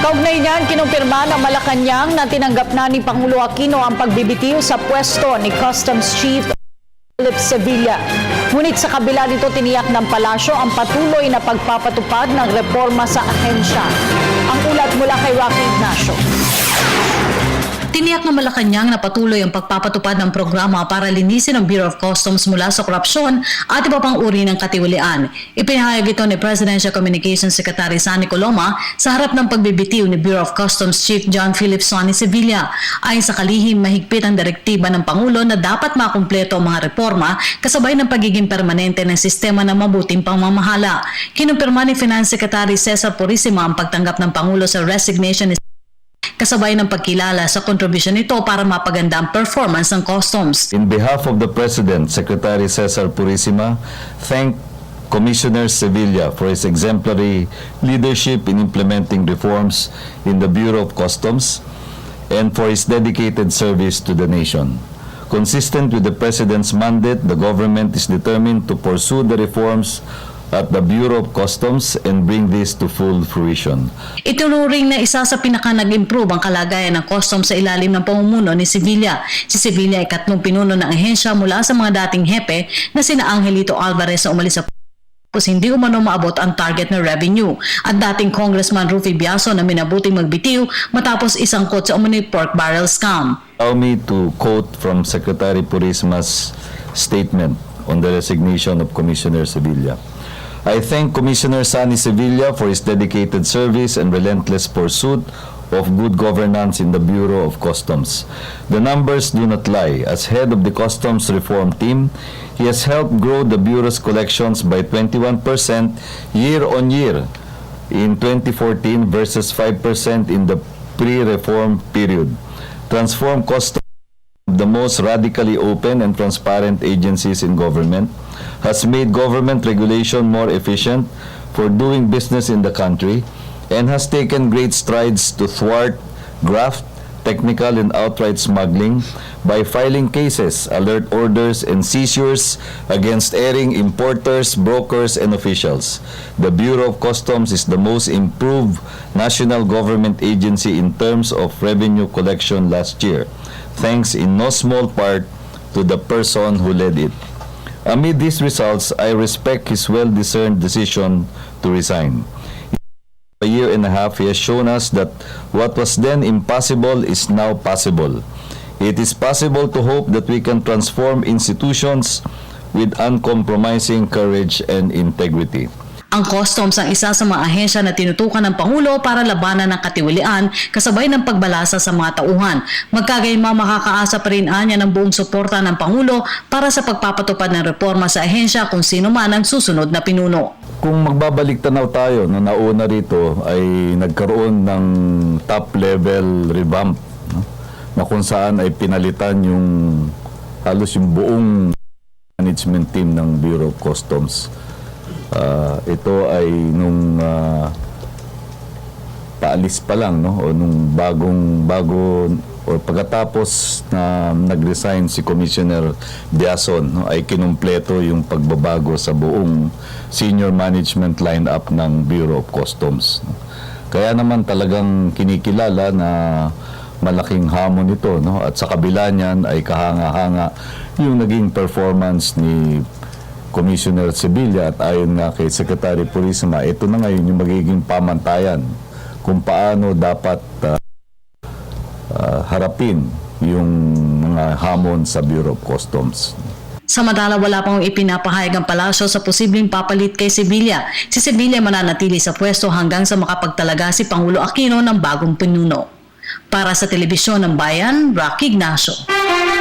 Kaugnay niyan, kinumpirma ng Malacanang na tinanggap na ni Pangulo Aquino ang pagbibitiw sa pwesto ni Customs Chief Philip Sevilla. Ngunit sa kabila nito, tiniyak ng palasyo ang patuloy na pagpapatupad ng reforma sa ahensya. Ang ulat mula kay Rocky Ignacio. Tiniyak ng Malacanang na patuloy ang pagpapatupad ng programa para linisin ang Bureau of Customs mula sa korupsyon at iba pang uri ng katiwalian. Ipinahayag ito ni Presidential Communications Secretary Sunny Coloma sa harap ng pagbibitiw ni Bureau of Customs Chief John Philip Sonny Sevilla. Ayon sa kalihim, mahigpit ang direktiba ng Pangulo na dapat makumpleto ang mga reforma kasabay ng pagiging permanente ng sistema ng mabuting pamamahala. Kinumpirma ni Finance Secretary Cesar Purisima ang pagtanggap ng Pangulo sa resignation ni kasabay ng pagkilala sa kontribusyon nito para mapaganda ang performance ng customs. In behalf of the President, Secretary Cesar Purisima, thank Commissioner Sevilla for his exemplary leadership in implementing reforms in the Bureau of Customs and for his dedicated service to the nation. Consistent with the President's mandate, the government is determined to pursue the reforms at the Bureau of Customs and bring this to full fruition. Itunuring na isa sa pinaka-nag-improve ang kalagayan ng customs sa ilalim ng pamumuno ni Sevilla. Si Sevilla ay katlong pinuno ng ahensya mula sa mga dating hepe na sina Angelito Alvarez na umalis sa tapos hindi umano maabot ang target na revenue at dating Congressman Rufy Biaso na minabuting magbitiw matapos isangkot sa umano'y pork barrel scam. Allow me to quote from Secretary Purisma's statement on the resignation of Commissioner Sevilla. I thank Commissioner Sonny Sevilla for his dedicated service and relentless pursuit of good governance in the Bureau of Customs. The numbers do not lie. As head of the Customs Reform Team, he has helped grow the Bureau's collections by 21% year-on-year in 2014 versus 5% in the pre-reform period. Transform Customs, the most radically open and transparent agencies in government, has made government regulation more efficient for doing business in the country and has taken great strides to thwart graft, technical and outright smuggling by filing cases, alert orders and seizures against erring importers, brokers and officials. The Bureau of Customs is the most improved national government agency in terms of revenue collection last year, thanks in no small part to the person who led it. Amid these results, I respect his well-discerned decision to resign. In a year and a half, he has shown us that what was then impossible is now possible. It is possible to hope that we can transform institutions with uncompromising courage and integrity. Ang customs ang isa sa mga ahensya na tinutukan ng Pangulo para labanan ng katiwalian kasabay ng pagbalasa sa mga tauhan. Magkagayma makakaasa pa rin anya ng buong suporta ng Pangulo para sa pagpapatupad ng reforma sa ahensya kung sino man ang susunod na pinuno. Kung magbabalik tanaw tayo, no, nauna rito ay nagkaroon ng top-level revamp, no, na kung saan ay pinalitan yung halos yung buong management team ng Bureau of Customs. Ito ay nung paalis pa lang, no, o nung bago o pagkatapos na nag-resign si Commissioner Biason, no, ay kinumpleto yung pagbabago sa buong senior management lineup ng Bureau of Customs. No. Kaya naman talagang kinikilala na malaking hamon ito, no, at sa kabila niyan ay kahanga-hanga yung naging performance ni Commissioner Sevilla at ayon nga kay Secretary Purisima, ito na ngayon yung magiging pamantayan kung paano dapat harapin yung mga hamon sa Bureau of Customs. Samantala, wala pang ipinapahayag ang palasyo sa posibleng papalit kay Sevilla. Si Sevilla mananatili sa pwesto hanggang sa makapagtalaga si Pangulo Aquino ng bagong pinuno. Para sa Telebisyon ng Bayan, Rocky Ignacio.